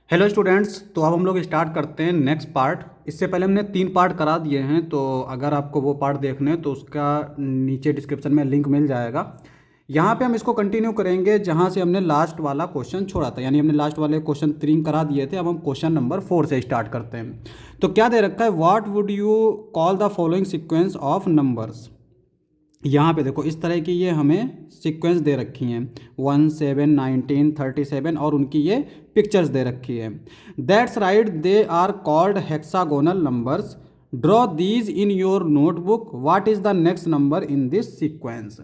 Hello students, तो अब हम लोग स्टार्ट करते हैं नेक्स्ट पार्ट। इससे पहले हमने 3 पार्ट करा दिए हैं, तो अगर आपको वो पार्ट देखने हैं तो उसका नीचे डिस्क्रिप्शन में लिंक मिल जाएगा। यहाँ पे हम इसको कंटिन्यू करेंगे जहाँ से हमने लास्ट वाला क्वेश्चन छोड़ा था, यानी हमने लास्ट वाले क्वेश्चन 3 करा दिए थे। अब हम क्वेश्चन नंबर 4 से स्टार्ट करते हैं। तो क्या दे रखा है, what would you call the following sequence of numbers. यहाँ पे देखो, इस तरह की ये हमें सीक्वेंस दे रखी हैं 1, 7, 19, 37 और उनकी ये पिक्चर्स दे रखी है। That's right, they are called hexagonal numbers. Draw these in your notebook. What is the next number in this sequence.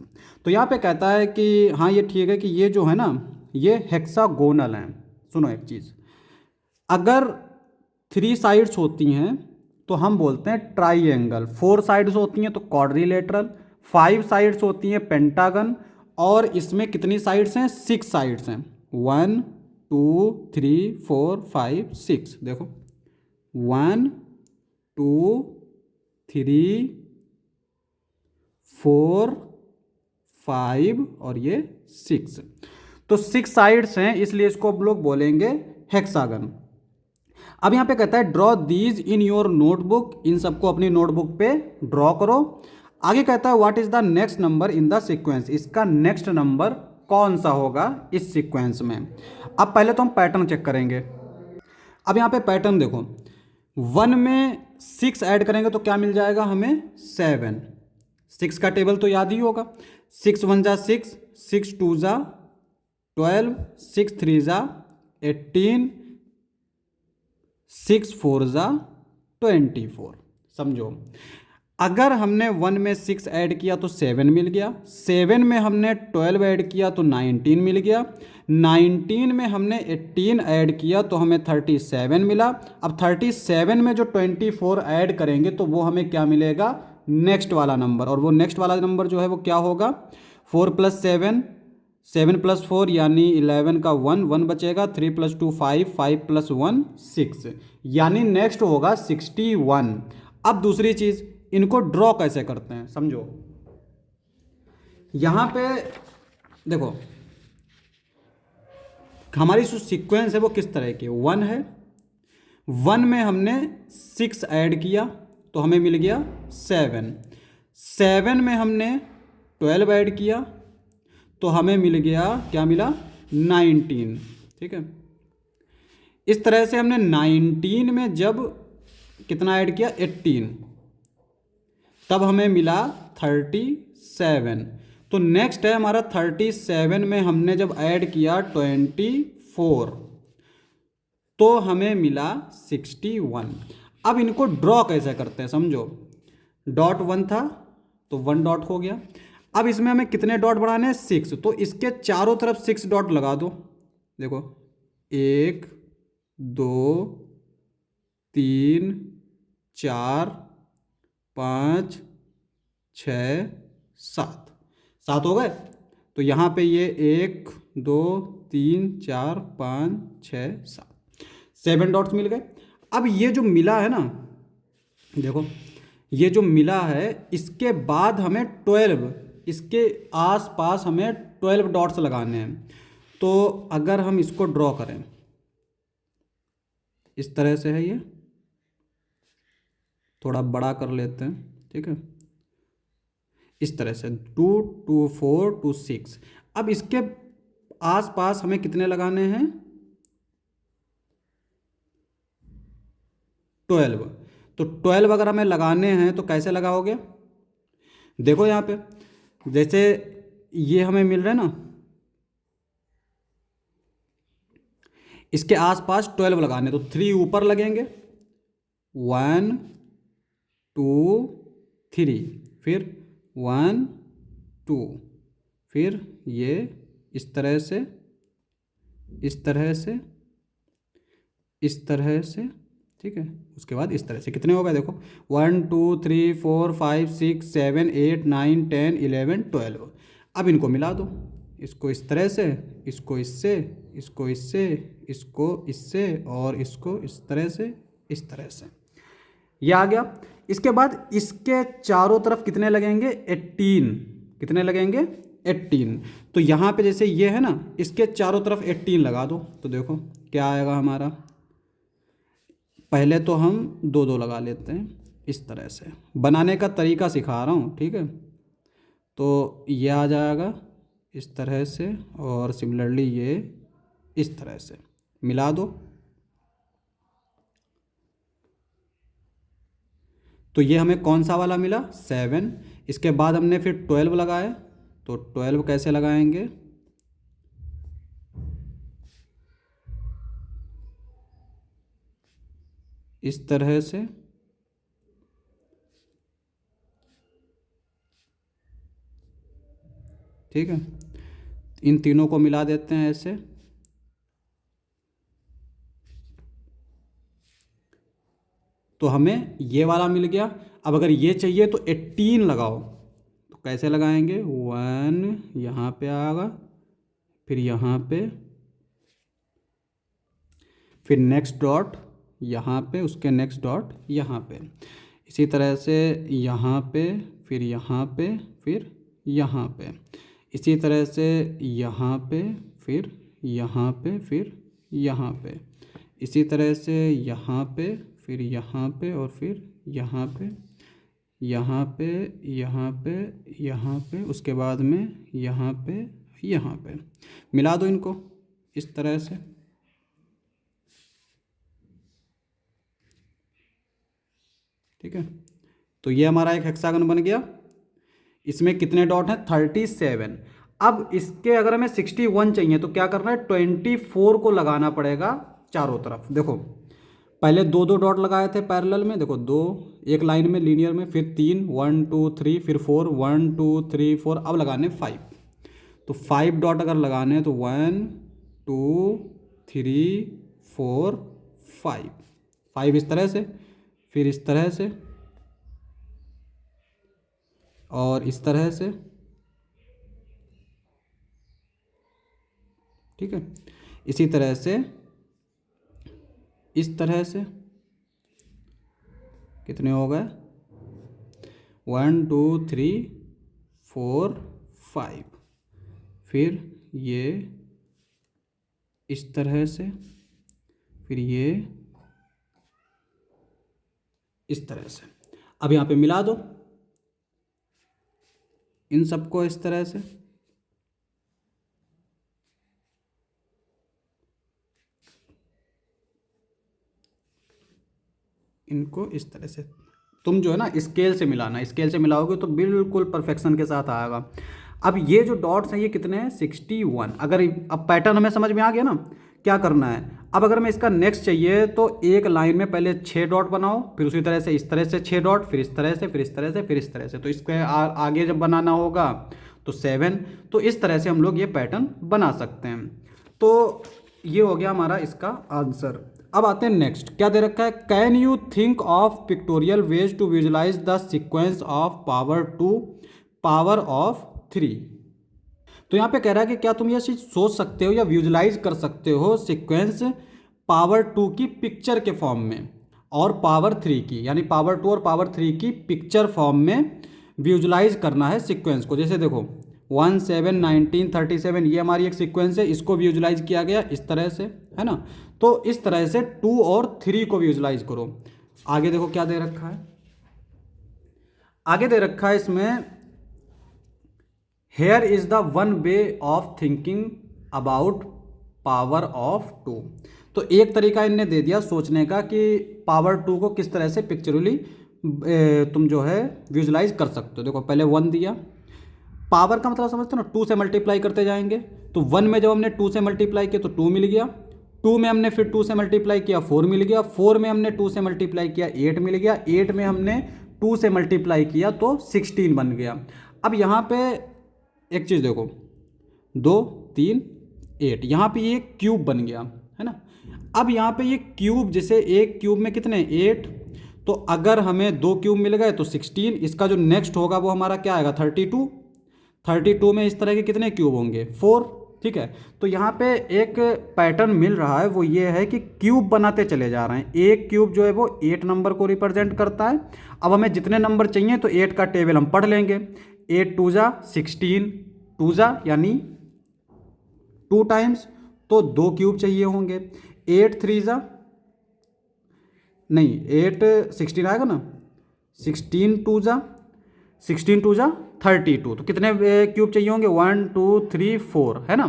तो यहाँ पे कहता है कि हाँ ये ठीक है कि ये जो है ना, ये हेक्सागोनल हैं। सुनो एक चीज़, अगर 3 साइड्स होती हैं तो हम बोलते हैं ट्राइएंगल, 4 साइड्स होती हैं तो क्वाड्रिलेटरल, 5 साइड्स होती हैं पेंटागन, और इसमें कितनी साइड्स हैं, 6 साइड्स हैं। 1 2 3 4 5 6, देखो 1 2 3 4 5 और ये 6। तो 6 साइड्स हैं, इसलिए इसको हम लोग बोलेंगे हेक्सागन। अब यहाँ पे कहता है draw these in your notebook, इन सबको अपनी नोटबुक पे ड्रॉ करो। आगे कहता है what is the next number in the sequence, इसका नेक्स्ट नंबर कौन सा होगा इस सीक्वेंस में। अब पहले तो हम पैटर्न चेक करेंगे। अब यहाँ पे पैटर्न देखो, 1 में 6 ऐड करेंगे तो क्या मिल जाएगा हमें, 7। 6 का टेबल तो याद ही होगा, 6 1 जा 6, 6 2 जा 12, 6 3 जा 18, 6 4 जा 24। समझो, अगर हमने 1 में 6 ऐड किया तो 7 मिल गया, 7 में हमने 12 ऐड किया तो 19 मिल गया, 19 में हमने 18 ऐड किया तो हमें 37 मिला। अब 37 में जो 24 ऐड करेंगे तो वो हमें क्या मिलेगा, नेक्स्ट वाला नंबर। और वो नेक्स्ट वाला नंबर जो है वो क्या होगा, 4 + 7, 7 + 4 यानी 11 का 1, 1 बचेगा, 3 + 2 5, 5 + 1 6, यानी नेक्स्ट होगा 61। अब दूसरी चीज़, इनको ड्रॉ कैसे करते हैं समझो। यहाँ पे देखो, हमारी जो सीक्वेंस है वो किस तरह की, 1 है। 1 में हमने 6 ऐड किया तो हमें मिल गया 7। 7 में हमने 12 ऐड किया तो हमें मिल गया, क्या मिला, 19। ठीक है, इस तरह से हमने 19 में जब कितना ऐड किया, 18, तब हमें मिला 37। तो नेक्स्ट है हमारा 37 में हमने जब ऐड किया 24 तो हमें मिला 61। अब इनको ड्रॉ कैसे करते हैं समझो। डॉट 1 था तो 1 डॉट हो गया। अब इसमें हमें कितने डॉट बढ़ाने हैं, 6, तो इसके चारों तरफ 6 डॉट लगा दो। देखो 1 2 3 4 5 6 7, 7 हो गए। तो यहाँ पे ये 1 2 3 4 5 6 7, 7 डॉट्स मिल गए। अब ये जो मिला है ना, देखो ये जो मिला है, इसके बाद हमें 12, इसके आसपास हमें 12 डॉट्स लगाने हैं। तो अगर हम इसको ड्रॉ करें, इस तरह से है, ये थोड़ा बड़ा कर लेते हैं, ठीक है, इस तरह से 2 2 4 2 6। अब इसके आसपास हमें कितने लगाने हैं, 12। तो 12 अगर हमें लगाने हैं तो कैसे लगाओगे, देखो यहाँ पे जैसे ये हमें मिल रहा है ना, इसके आसपास 12 लगाने, तो 3 ऊपर लगेंगे, 1 2 3, फिर 1 2, फिर ये इस तरह से, इस तरह से, इस तरह से, ठीक है। उसके बाद इस तरह से कितने हो गए, देखो 1 2 3 4 5 6 7 8 9 10 11 12। अब इनको मिला दो, इसको इस तरह से, इसको इससे, इसको इससे, इसको इससे और इसको इस तरह से, इस तरह से, ये आ गया। इसके बाद इसके चारों तरफ कितने लगेंगे, 18। कितने लगेंगे, 18। तो यहाँ पे जैसे ये है ना, इसके चारों तरफ 18 लगा दो, तो देखो क्या आएगा हमारा, पहले तो हम दो दो लगा लेते हैं, इस तरह से बनाने का तरीका सिखा रहा हूँ, ठीक है। तो ये आ जाएगा इस तरह से, और सिमिलरली ये इस तरह से मिला दो। तो ये हमें कौन सा वाला मिला? 7। इसके बाद हमने फिर 12 लगाए, तो 12 कैसे लगाएंगे? इस तरह से, ठीक है। इन तीनों को मिला देते हैं ऐसे, तो हमें ये वाला मिल गया। अब अगर ये चाहिए तो 18 लगाओ, तो कैसे लगाएंगे? 1 यहाँ पे आएगा, फिर यहाँ पे, फिर नेक्स्ट डॉट यहाँ पे, उसके नेक्स्ट डॉट यहाँ पे, इसी तरह से यहाँ पे, फिर यहाँ पे, फिर यहाँ पे, इसी तरह से यहाँ पे, फिर यहाँ पे, फिर यहाँ पे, इसी तरह से यहाँ पे, फिर यहाँ पे, और फिर यहाँ पे, यहाँ पे, यहाँ पे, यहाँ पे, उसके बाद में यहाँ पे, यहाँ पे। मिला दो इनको इस तरह से, ठीक है। तो ये हमारा एक हेक्सागन बन गया। इसमें कितने डॉट हैं? 37। अब इसके अगर हमें 61 चाहिए तो क्या करना है? 24 को लगाना पड़ेगा चारों तरफ। देखो पहले दो दो डॉट लगाए थे पैरेलल में, देखो दो एक लाइन में लीनियर में, फिर 3 1 2 3, फिर 4 1 2 3 4, अब लगाने 5। तो 5 डॉट अगर लगाने हैं तो 1 2 3 4 5, 5 इस तरह से, फिर इस तरह से, और इस तरह से, ठीक है। इसी तरह से, इस तरह से, कितने हो गए? 1 2 3 4 5, फिर ये इस तरह से, फिर ये इस तरह से। अब यहाँ पे मिला दो इन सबको इस तरह से, इनको इस तरह से। तुम जो है ना स्केल से मिलाना, स्केल से मिलाओगे तो बिल्कुल परफेक्शन के साथ आएगा। अब ये जो डॉट्स हैं ये कितने हैं? 61। अगर अब पैटर्न हमें समझ में आ गया ना क्या करना है। अब अगर मैं इसका नेक्स्ट चाहिए तो एक लाइन में पहले 6 डॉट बनाओ, फिर उसी तरह से इस तरह से 6 डॉट, फिर इस तरह से, फिर इस तरह से, फिर इस तरह से। तो इसके आगे जब बनाना होगा तो 7। तो इस तरह से हम लोग ये पैटर्न बना सकते हैं। तो ये हो गया हमारा इसका आंसर। अब आते हैं नेक्स्ट, क्या दे रखा है? Can you think of pictorial ways to visualise the sequence of power 2 power of 3। तो यहाँ पे कह रहा है कि क्या तुम यह चीज़ सोच सकते हो या विजुलाइज कर सकते हो सीक्वेंस पावर 2 की पिक्चर के फॉर्म में, और पावर 3 की, यानी पावर 2 और पावर 3 की पिक्चर फॉर्म में विजुलाइज करना है सीक्वेंस को। जैसे देखो 1 7 19 37 ये हमारी एक सीक्वेंस है, इसको विजुलाइज किया गया इस तरह से, है ना। तो इस तरह से 2 और 3 को विजुलाइज करो। आगे देखो क्या दे रखा है, आगे दे रखा है इसमें, here is the one way of thinking about power of 2। तो एक तरीका इनने दे दिया सोचने का कि पावर 2 को किस तरह से पिक्चरली तुम जो है विजुलाइज कर सकते हो। देखो पहले 1 दिया, पावर का मतलब समझते हो ना, 2 से मल्टीप्लाई करते जाएंगे। तो 1 में जब हमने 2 से मल्टीप्लाई किया तो 2 मिल गया, 2 में हमने फिर 2 से मल्टीप्लाई किया 4 मिल गया, 4 में हमने 2 से मल्टीप्लाई किया 8 मिल गया, 8 में हमने 2 से मल्टीप्लाई किया तो 16 बन गया। अब यहाँ पे एक चीज़ देखो, 2 3 8, यहाँ पे ये क्यूब बन गया, है ना। अब यहाँ पे ये क्यूब, जैसे एक क्यूब में कितने 8, तो अगर हमें 2 क्यूब मिल गए तो 16, इसका जो नेक्स्ट होगा वो हमारा क्या आएगा 32, 32 में इस तरह के कितने क्यूब होंगे 4, ठीक है। तो यहाँ पे एक पैटर्न मिल रहा है, वो ये है कि क्यूब बनाते चले जा रहे हैं। एक क्यूब जो है वो 8 नंबर को रिप्रेजेंट करता है। अब हमें जितने नंबर चाहिए तो 8 का टेबल हम पढ़ लेंगे। 8 2 जा 16, 2 जा यानी 2 टाइम्स, तो 2 क्यूब चाहिए होंगे। 8 3 जा नहीं 8 16 आएगा ना, 16 टू जा 32, तो कितने क्यूब चाहिए होंगे, 1 2 3 4, है ना।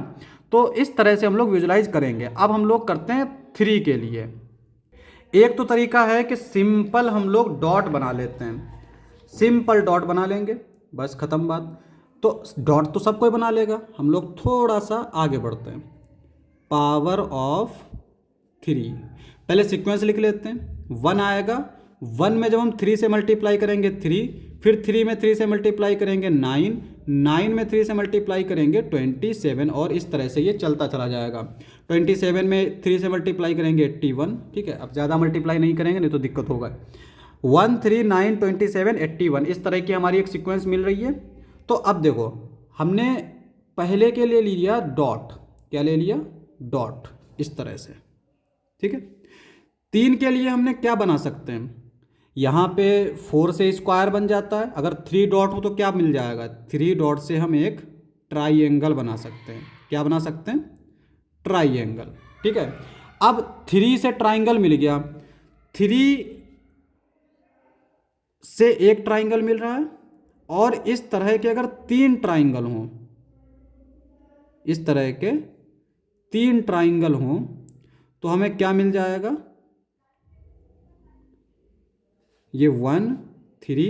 तो इस तरह से हम लोग विजुलाइज करेंगे। अब हम लोग करते हैं 3 के लिए। एक तो तरीका है कि सिंपल हम लोग डॉट बना लेते हैं, सिंपल डॉट बना लेंगे, बस ख़त्म बात। तो डॉट तो सब कोई बना लेगा, हम लोग थोड़ा सा आगे बढ़ते हैं। पावर ऑफ 3, पहले सीक्वेंस लिख लेते हैं। 1 आएगा, 1 में जब हम 3 से मल्टीप्लाई करेंगे 3, फिर 3 में 3 से मल्टीप्लाई करेंगे 9, 9 में 3 से मल्टीप्लाई करेंगे 27, और इस तरह से ये चलता चला जाएगा। 27 में 3 से मल्टीप्लाई करेंगे 81, ठीक है। अब ज़्यादा मल्टीप्लाई नहीं करेंगे, नहीं तो दिक्कत होगा। 1 3 9 27 81, इस तरह की हमारी एक सीक्वेंस मिल रही है। तो अब देखो, हमने पहले के लिए लिया डॉट, क्या ले लिया, डॉट, इस तरह से, ठीक है। 3 के लिए हमने क्या बना सकते हैं, यहाँ पे 4 से स्क्वायर बन जाता है। अगर 3 डॉट हो तो क्या मिल जाएगा, 3 डॉट से हम एक ट्राइएंगल बना सकते हैं। क्या बना सकते हैं, ट्राइएंगल, ठीक है। अब 3 से ट्राइंगल मिल गया, 3 से एक ट्राइंगल मिल रहा है, और इस तरह के अगर 3 ट्राइंगल हों, इस तरह के 3 ट्राइंगल हों, तो हमें क्या मिल जाएगा, ये 1 3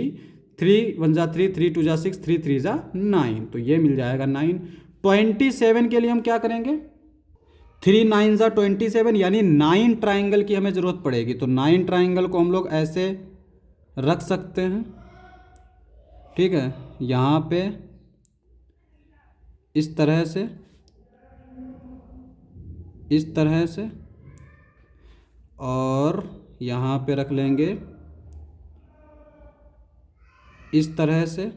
3 1 जा 3 3 2 जा 6 3 3 जा 9, तो ये मिल जाएगा 9। 27 के लिए हम क्या करेंगे, 3 9 जा 27, यानी 9 ट्राइंगल की हमें ज़रूरत पड़ेगी। तो 9 ट्राइंगल को हम लोग ऐसे रख सकते हैं, ठीक है, यहाँ पे इस तरह से, इस तरह से, और यहाँ पे रख लेंगे इस तरह से,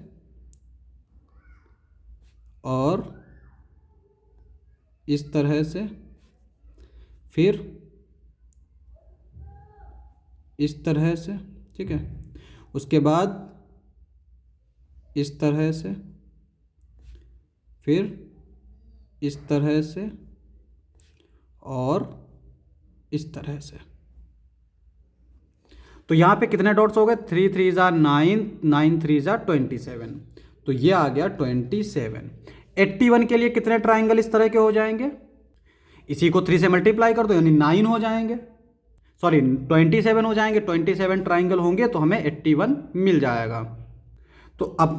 और इस तरह से, फिर इस तरह से, ठीक है। उसके बाद इस तरह से, फिर इस तरह से, और इस तरह से। तो यहाँ पे कितने डॉट्स हो गए, 3 3 जा 9 9 3 जा 27, तो ये आ गया 27। 81 के लिए कितने ट्राइंगल इस तरह के हो जाएंगे, इसी को 3 से मल्टीप्लाई कर दो, यानी 9 हो जाएंगे, सॉरी 27 हो जाएंगे। 27 ट्राइंगल होंगे तो हमें 81 मिल जाएगा। तो अब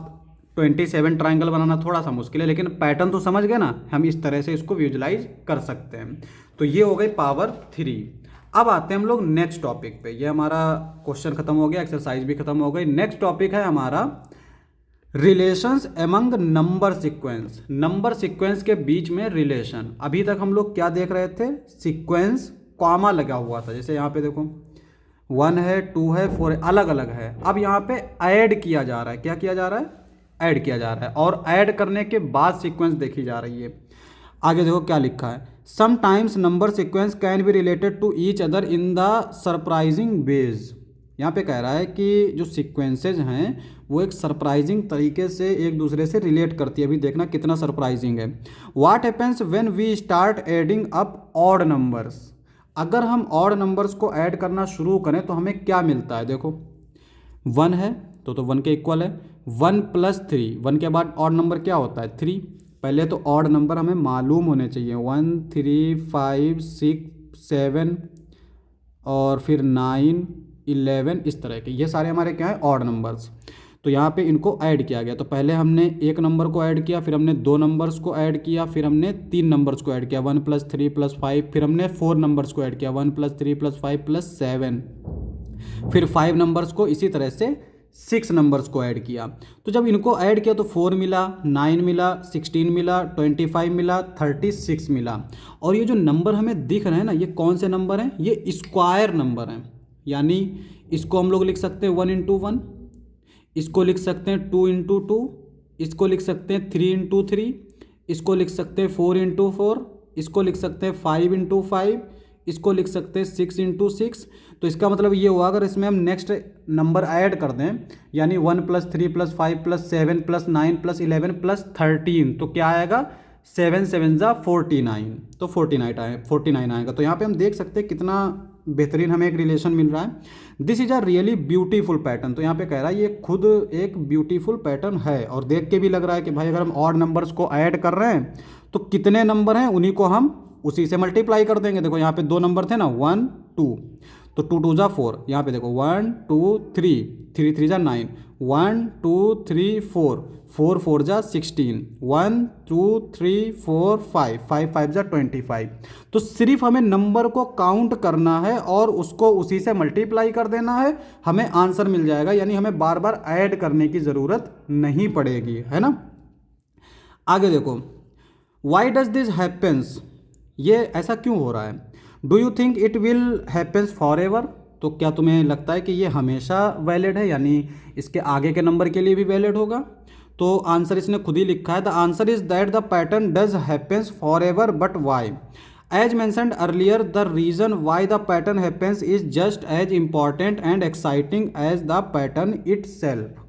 27 ट्राइंगल बनाना थोड़ा सा मुश्किल है, लेकिन पैटर्न तो समझ गए ना, हम इस तरह से इसको विजुलाइज कर सकते हैं। तो ये हो गई पावर 3। अब आते हैं हम लोग नेक्स्ट टॉपिक पे। ये हमारा क्वेश्चन खत्म हो गया, एक्सरसाइज भी खत्म हो गई। नेक्स्ट टॉपिक है हमारा relations among number sequence. Number sequence के बीच में रिलेशन। अभी तक हम लोग क्या देख रहे थे, सीक्वेंस कॉमा लगा हुआ था, जैसे यहाँ पे देखो 1 है 2 है 4 है, अलग अलग है। अब यहाँ पे ऐड किया जा रहा है, क्या किया जा रहा है, ऐड किया जा रहा है, और ऐड करने के बाद सीक्वेंस देखी जा रही है। आगे देखो क्या लिखा है, sometimes number sequence can be related to each other in the surprising ways. यहाँ पे कह रहा है कि जो सीक्वेंसेज हैं वो एक सरप्राइजिंग तरीके से एक दूसरे से रिलेट करती है। अभी देखना कितना सरप्राइजिंग है। What happens when we start adding up odd numbers. अगर हम ऑड नंबर्स को ऐड करना शुरू करें तो हमें क्या मिलता है, देखो 1 है तो 1 के इक्वल है, 1 + 3, 1 के बाद ऑड नंबर क्या होता है 3। पहले तो ऑड नंबर हमें मालूम होने चाहिए, 1 3 5 6 7 और फिर 9 11, इस तरह के, ये सारे हमारे क्या है ऑड नंबर्स। तो यहाँ पे इनको ऐड किया गया। तो पहले हमने एक नंबर को ऐड किया, फिर हमने 2 नंबर्स को ऐड किया, फिर हमने 3 नंबर्स को ऐड किया, 1 + 3 + 5, फिर हमने 4 नंबर्स को ऐड किया, 1 + 3 + 5 + 7, फिर 5 नंबर्स को, इसी तरह से 6 नंबर्स को ऐड किया। तो जब इनको ऐड किया तो 4 मिला, 9 मिला, 16 मिला, 25 मिला, 36 मिला। और ये जो नंबर हमें दिख रहे हैं ना, ये कौन से नंबर हैं, ये स्क्वायर नंबर हैं। यानी इसको हम लोग लिख सकते हैं 1 × 1, इसको लिख सकते हैं 2 × 2, इसको लिख सकते हैं 3 × 3, इसको लिख सकते हैं 4 × 4, इसको लिख सकते हैं 5 × 5, इसको लिख सकते हैं 6 × 6। तो इसका मतलब ये हुआ, अगर इसमें हम नेक्स्ट नंबर ऐड कर दें, यानी 1 + 3 + 5 + 7 + 9 + 11 + 13, तो क्या आएगा, 7 7 जा 49, तो 49 आएगा। तो यहाँ पे हम देख सकते हैं कितना बेहतरीन हमें एक रिलेशन मिल रहा है। This is a really beautiful pattern, तो यहाँ पे कह रहा है ये खुद एक ब्यूटीफुल पैटर्न है, और देख के भी लग रहा है कि भाई अगर हम ऑड नंबर्स को ऐड कर रहे हैं तो कितने नंबर हैं उन्हीं को हम उसी से मल्टीप्लाई कर देंगे। देखो यहाँ पे 2 नंबर थे ना, 1 2, तो 2 2 जा 4, यहाँ पे देखो 1 2 3, 3 3 जा 9, 1 2 3 4, 4 4 जा 16, 1 2 3 4 5, 5 5 जा 25। तो सिर्फ हमें नंबर को काउंट करना है और उसको उसी से मल्टीप्लाई कर देना है, हमें आंसर मिल जाएगा, यानी हमें बार बार ऐड करने की ज़रूरत नहीं पड़ेगी, है ना। आगे देखो, वाई डज दिस हैपन्स, ये ऐसा क्यों हो रहा है। Do you think it will happens for ever, तो क्या तुम्हें लगता है कि ये हमेशा वैलिड है, यानी इसके आगे के नंबर के लिए भी वैलिड होगा। तो आंसर इसने खुद ही लिखा है, the answer is that the pattern does happens forever, but why. As mentioned earlier, the reason why the pattern happens is just as important and exciting as the pattern itself.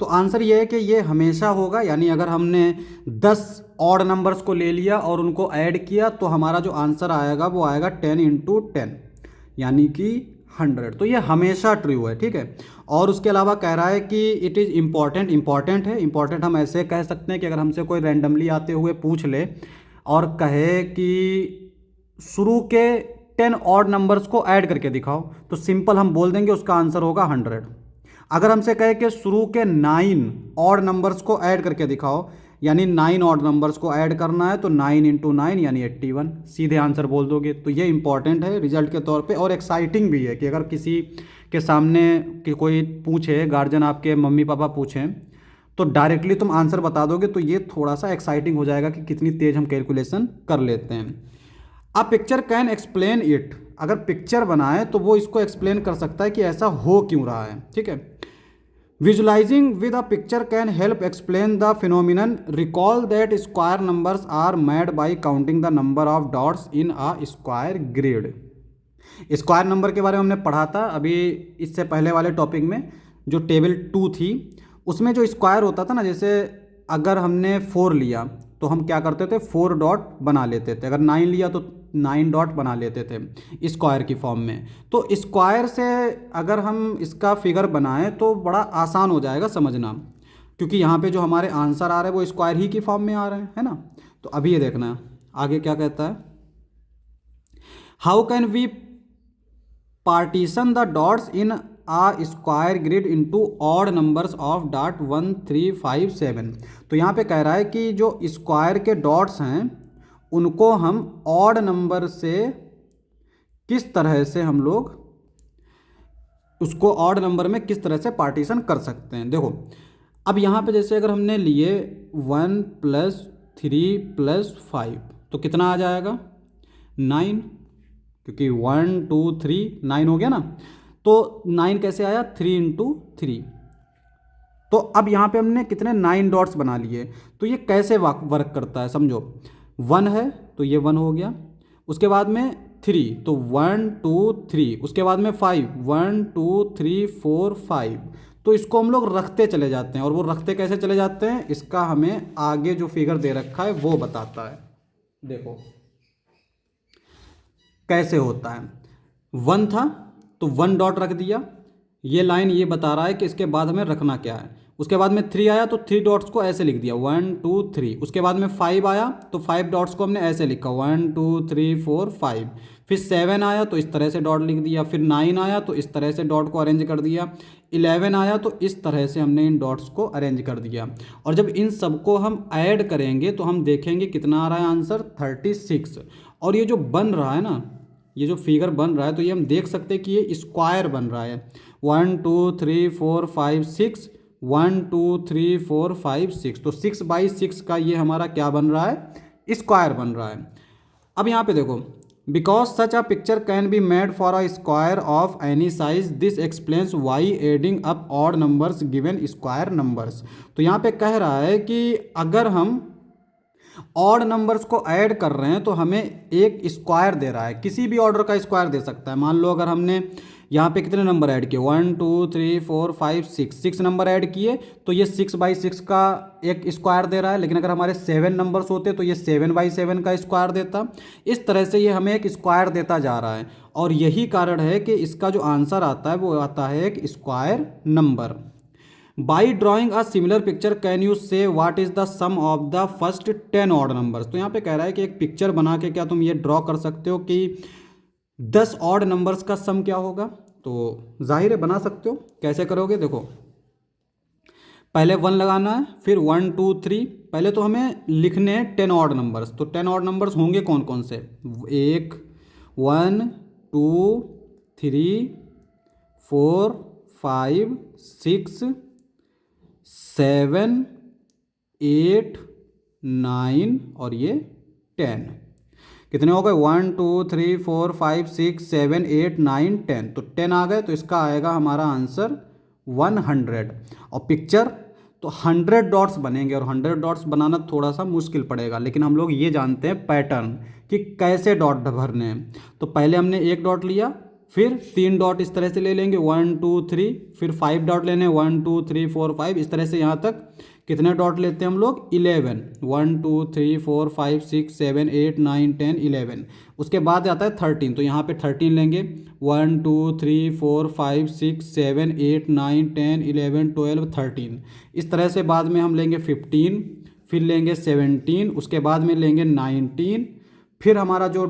तो answer ये है कि ये हमेशा होगा, यानी अगर हमने 10 ऑड नंबर्स को ले लिया और उनको ऐड किया तो हमारा जो आंसर आएगा वो आएगा 10 × 10, यानी कि 100। तो ये हमेशा ट्रू है, ठीक है। और उसके अलावा कह रहा है कि इट इज़ इम्पॉर्टेंट, इम्पॉर्टेंट है। इम्पॉर्टेंट हम ऐसे कह सकते हैं कि अगर हमसे कोई रैंडमली आते हुए पूछ ले और कहे कि शुरू के 10 ऑड नंबर्स को ऐड करके दिखाओ, तो सिंपल हम बोल देंगे उसका आंसर होगा 100। अगर हमसे कहे कि शुरू के 9 ऑड नंबर्स को ऐड करके दिखाओ, यानी 9 ऑड नंबर्स को ऐड करना है, तो 9 × 9 यानी 81, सीधे आंसर बोल दोगे। तो ये इंपॉर्टेंट है रिजल्ट के तौर पे, और एक्साइटिंग भी है कि अगर किसी के सामने कि कोई पूछे, गार्जियन आपके मम्मी पापा पूछें, तो डायरेक्टली तुम आंसर बता दोगे, तो ये थोड़ा सा एक्साइटिंग हो जाएगा कि कितनी तेज़ हम कैलकुलेशन कर लेते हैं। अ पिक्चर कैन एक्सप्लेन इट, अगर पिक्चर बनाए तो वो इसको एक्सप्लेन कर सकता है कि ऐसा हो क्यों रहा है, ठीक है। Visualising with a picture can help explain the phenomenon, recall that square numbers are made by counting the number of dots in a square grid. Square number के बारे में हमने पढ़ा था अभी इससे पहले वाले टॉपिक में, जो टेबल 2 थी, उसमें जो स्क्वायर होता था ना, जैसे अगर हमने 4 लिया तो हम क्या करते थे, 4 डॉट बना लेते थे। अगर 9 लिया तो 9 डॉट बना लेते थे स्क्वायर की फॉर्म में। तो स्क्वायर से अगर हम इसका फिगर बनाएं तो बड़ा आसान हो जाएगा समझना, क्योंकि यहाँ पे जो हमारे आंसर आ रहे हैं वो स्क्वायर ही की फॉर्म में आ रहे हैं, है ना। तो अभी ये देखना आगे क्या कहता है। How can we partition the dots in a square grid into odd numbers of dot 1 3 5 7। तो यहाँ पे कह रहा है कि जो स्क्वायर के डॉट्स हैं उनको हम ऑड नंबर से किस तरह से हम लोग उसको ऑड नंबर में किस तरह से पार्टीशन कर सकते हैं। देखो अब यहाँ पे जैसे अगर हमने लिए 1 + 3 + 5 तो कितना आ जाएगा 9, क्योंकि 1 2 3 9 हो गया ना। तो 9 कैसे आया 3 × 3। तो अब यहाँ पे हमने कितने 9 डॉट्स बना लिए। तो ये कैसे वर्क करता है समझो, 1 है तो ये 1 हो गया, उसके बाद में 3 तो 1 2 3, उसके बाद में 5 1 2 3 4 5। तो इसको हम लोग रखते चले जाते हैं, और वो रखते कैसे चले जाते हैं इसका हमें आगे जो फिगर दे रखा है वो बताता है। देखो कैसे होता है, 1 था तो 1 डॉट रख दिया, ये लाइन ये बता रहा है कि इसके बाद हमें रखना क्या है। उसके बाद में 3 आया तो 3 डॉट्स को ऐसे लिख दिया 1 2 3। उसके बाद में 5 आया तो 5 डॉट्स को हमने ऐसे लिखा 1 2 3 4 5। फिर 7 आया तो इस तरह से डॉट लिख दिया, फिर 9 आया तो इस तरह से डॉट को अरेंज कर दिया, 11 आया तो इस तरह से हमने इन डॉट्स को अरेंज कर दिया। और जब इन सबको हम ऐड करेंगे तो हम देखेंगे कितना आ रहा है आंसर 36। और ये जो बन रहा है ना, ये जो फिगर बन रहा है, तो ये हम देख सकते हैं कि ये स्क्वायर बन रहा है 1 2 3 4 5 6 1 2 3 4 5 6। तो 6/6 का ये हमारा क्या बन रहा है स्क्वायर बन रहा है। अब यहाँ पे देखो, because such a picture can be made for a square of any size, this explains Y adding up odd numbers given square numbers. तो यहाँ पे कह रहा है कि अगर हम ऑड नंबर्स को ऐड कर रहे हैं तो हमें एक स्क्वायर दे रहा है, किसी भी ऑर्डर का स्क्वायर दे सकता है। मान लो अगर हमने यहाँ पे कितने नंबर ऐड किए, 1 2 3 4 5 6 नंबर ऐड किए, तो ये 6/6 का एक स्क्वायर दे रहा है। लेकिन अगर हमारे 7 नंबर्स होते तो ये 7/7 का स्क्वायर देता। इस तरह से ये हमें एक स्क्वायर देता जा रहा है, और यही कारण है कि इसका जो आंसर आता है वो आता है एक square number. By drawing a similar picture can you say what is the sum of the first 10 odd numbers. तो यहाँ पे कह रहा है कि एक पिक्चर बना के क्या तुम ये ड्रॉ कर सकते हो कि 10 ऑड नंबर्स का सम क्या होगा। तो जाहिर है बना सकते हो। कैसे करोगे, देखो पहले 1 लगाना है, फिर 1 2 3, पहले तो हमें लिखने हैं 10 ऑड नंबर्स। तो 10 ऑड नंबर्स होंगे कौन कौन से, 1 1 2 3 4 5 6 7 8 9 और ये 10। कितने हो गए, 1 2 3 4 5 6 7 8 9 10। तो 10 आ गए, तो इसका आएगा हमारा आंसर 100। और पिक्चर तो 100 डॉट्स बनेंगे, और 100 डॉट्स बनाना थोड़ा सा मुश्किल पड़ेगा, लेकिन हम लोग ये जानते हैं पैटर्न कि कैसे डॉट भरने हैं। तो पहले हमने एक डॉट लिया, फिर 3 डॉट इस तरह से ले लेंगे 1 2 3, फिर 5 डॉट लेने 1 2 3 4 5, इस तरह से यहाँ तक कितने डॉट लेते हैं हम लोग, 11, 1 2 3 4 5 6 7 8 9 10 11। उसके बाद आता है 13, तो यहाँ पे 13 लेंगे, 1 2 3 4 5 6 7 8 9 10 11 12 13। इस तरह से बाद में हम लेंगे 15, फिर लेंगे 17, उसके बाद में लेंगे 19, फिर हमारा जो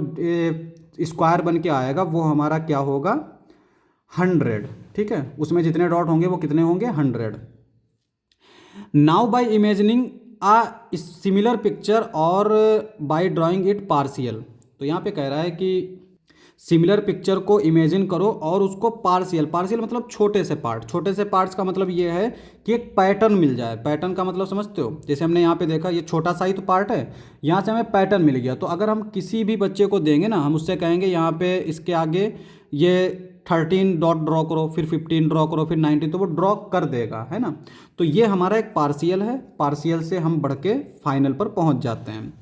स्क्वायर बन के आएगा वो हमारा क्या होगा, 100। ठीक है, उसमें जितने डॉट होंगे वो कितने होंगे, 100। Now by imagining a similar picture और बाय ड्राइंग इट पार्शियल। तो यहाँ पे कह रहा है कि सिमिलर पिक्चर को इमेजिन करो और उसको पार्शियल, पार्शियल मतलब छोटे से पार्ट, छोटे से पार्ट्स का मतलब ये है कि एक पैटर्न मिल जाए। पैटर्न का मतलब समझते हो, जैसे हमने यहाँ पे देखा ये छोटा सा ही तो पार्ट है, यहाँ से हमें पैटर्न मिल गया। तो अगर हम किसी भी बच्चे को देंगे ना, हम उससे कहेंगे यहाँ पे इसके आगे ये 13 डॉट ड्रॉ करो, फिर 15 ड्रॉ करो, फिर 19, तो वो ड्रॉ कर देगा, है ना। तो ये हमारा एक पार्शियल है, पार्शियल से हम बढ़ के फाइनल पर पहुँच जाते हैं।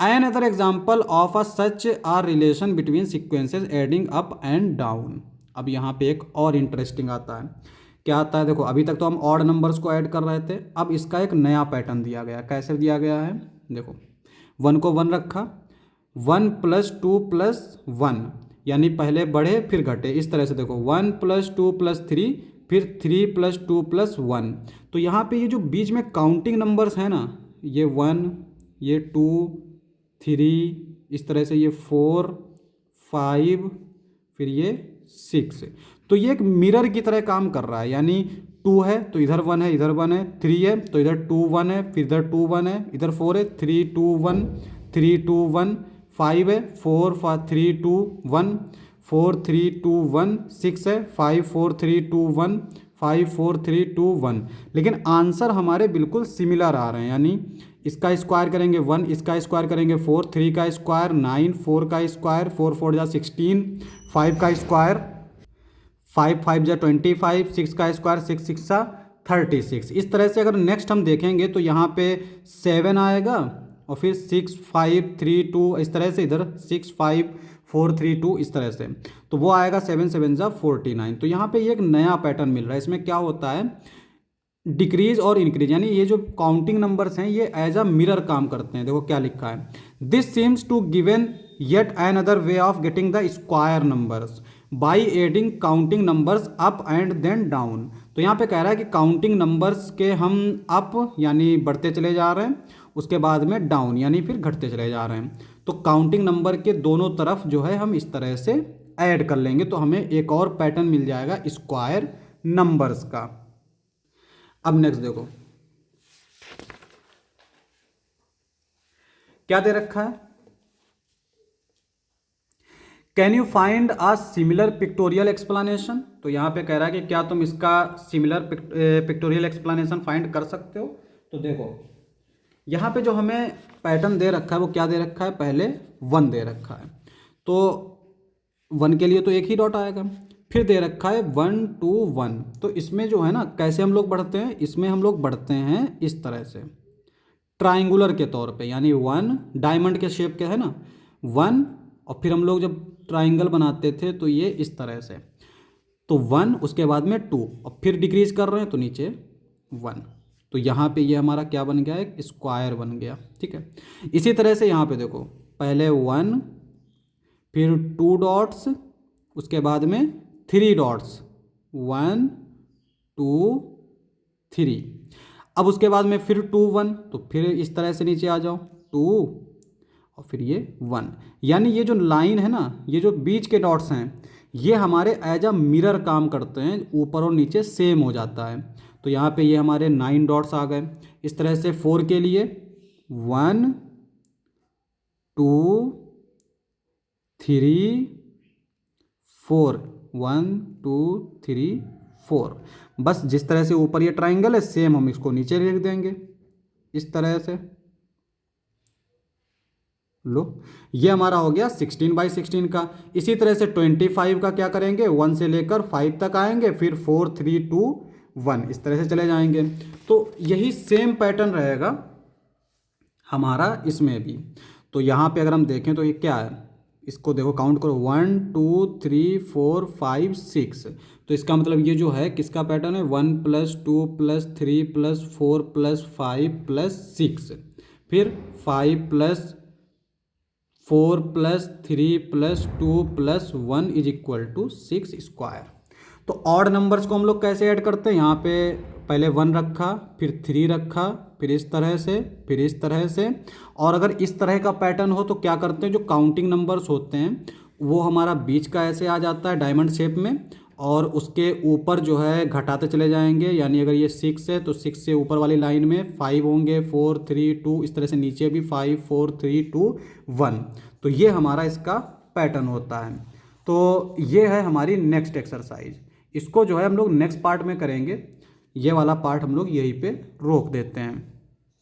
Another example of a such a relation between sequences adding up and down। अब यहाँ पे एक और इंटरेस्टिंग आता है। क्या आता है, देखो अभी तक तो हम ऑड नंबर्स को ऐड कर रहे थे, अब इसका एक नया पैटर्न दिया गया। कैसे दिया गया है, देखो 1 को 1 रखा, 1 + 2 + 1, यानी पहले बढ़े फिर घटे। इस तरह से देखो 1 + 2 + 3, फिर 3 + 2 + 1। तो यहाँ पे ये जो बीच में काउंटिंग नंबर्स है ना, ये 1, ये 2 3, इस तरह से ये 4 5, फिर ये 6। तो ये एक मिरर की तरह काम कर रहा है, यानी 2 है तो इधर 1 है, इधर 1 है, 3 है तो इधर 2 1 है, फिर इधर 2 1 है, इधर 4 है, 3 2 1 3 2 1, 5 है 4 3 2 1 4 3 2 1, 6 है 5 4 3 2 1 5 4 3 2 1। लेकिन आंसर हमारे बिल्कुल सिमिलर आ रहे हैं, यानी इसका स्क्वायर करेंगे 1, इसका स्क्वायर करेंगे 4, 3 का स्क्वायर 9, 4 का स्क्वायर 4 4 जा 16, 5 का स्क्वायर 5 5 जा 25, 6 का स्क्वायर 6 6 जा 36। इस तरह से अगर नेक्स्ट हम देखेंगे तो यहाँ पे 7 आएगा, और फिर 6 5 3 2, इस तरह से इधर 6 5 4 3 2, इस तरह से, तो वो आएगा 7 7 जा 49। तो यहाँ पे ये एक नया पैटर्न मिल रहा है। इसमें क्या होता है, डिक्रीज और इंक्रीज, यानी ये जो काउंटिंग नंबर्स हैं ये एज अ मिरर काम करते हैं। देखो क्या लिखा है, this seems to given yet another way of getting the square numbers by adding counting numbers up and then down. तो यहाँ पे कह रहा है कि काउंटिंग नंबर्स के हम अप यानी बढ़ते चले जा रहे हैं, उसके बाद में डाउन यानी फिर घटते चले जा रहे हैं। तो काउंटिंग नंबर के दोनों तरफ जो है हम इस तरह से ऐड कर लेंगे, तो हमें एक और पैटर्न मिल जाएगा स्क्वायर नंबर्स का। अब नेक्स्ट देखो क्या दे रखा है, can you find a similar pictorial explanation. तो यहां पे कह रहा है कि क्या तुम इसका सिमिलर पिक्टोरियल एक्सप्लेनेशन फाइंड कर सकते हो। तो देखो यहां पे जो हमें पैटर्न दे रखा है वो क्या दे रखा है, पहले 1 दे रखा है, तो 1 के लिए तो एक ही डॉट आएगा, फिर दे रखा है 1 2 1। तो इसमें जो है ना कैसे हम लोग बढ़ते हैं, इसमें हम लोग बढ़ते हैं इस तरह से, ट्राइंगुलर के तौर पे, यानी 1 डायमंड के शेप के है ना 1, और फिर हम लोग जब ट्राइंगल बनाते थे तो ये इस तरह से, तो 1 उसके बाद में 2 और फिर डिक्रीज कर रहे हैं तो नीचे 1, तो यहाँ पे ये हमारा क्या बन गया, एक स्क्वायर बन गया। ठीक है, इसी तरह से यहाँ पे देखो पहले 1 फिर 2 डॉट्स उसके बाद में 3 डॉट्स 1 2 3, अब उसके बाद में फिर 2 1, तो फिर इस तरह से नीचे आ जाओ 2 और फिर ये 1, यानी ये जो लाइन है ना, ये जो बीच के डॉट्स हैं ये हमारे एज अ मिरर काम करते हैं, ऊपर और नीचे सेम हो जाता है। तो यहाँ पे ये हमारे 9 डॉट्स आ गए। इस तरह से 4 के लिए 1 2 3 4, 1 2 3 4, बस जिस तरह से ऊपर ये ट्राइंगल है सेम हम इसको नीचे लिख देंगे इस तरह से। लो, ये हमारा हो गया 16x16 का। इसी तरह से 25 का क्या करेंगे, 1 से लेकर 5 तक आएंगे, फिर 4 3 2 1 इस तरह से चले जाएंगे। तो यही सेम पैटर्न रहेगा हमारा इसमें भी। तो यहाँ पे अगर हम देखें तो ये क्या है, इसको देखो काउंट करो 1 2 3 4 5 6, तो इसका मतलब ये जो है किसका पैटर्न है, 1 + 2 + 3 + 4 + 5 + 6, फिर 5 + 4 + 3 + 2 + 1 = 6 स्क्वायर। तो ऑड नंबर्स को हम लोग कैसे ऐड करते हैं, यहाँ पे पहले 1 रखा, फिर 3 रखा, फिर इस तरह से, फिर इस तरह से। और अगर इस तरह का पैटर्न हो तो क्या करते हैं, जो काउंटिंग नंबर्स होते हैं वो हमारा बीच का ऐसे आ जाता है डायमंड शेप में, और उसके ऊपर जो है घटाते चले जाएंगे, यानी अगर ये 6 है तो 6 से ऊपर वाली लाइन में 5 होंगे, 4 3 2, इस तरह से नीचे भी 5 4 3 2 1। तो ये हमारा इसका पैटर्न होता है। तो ये है हमारी नेक्स्ट एक्सरसाइज। इसको जो है हम लोग नेक्स्ट पार्ट में करेंगे, ये वाला पार्ट हम लोग यहीं पे रोक देते हैं।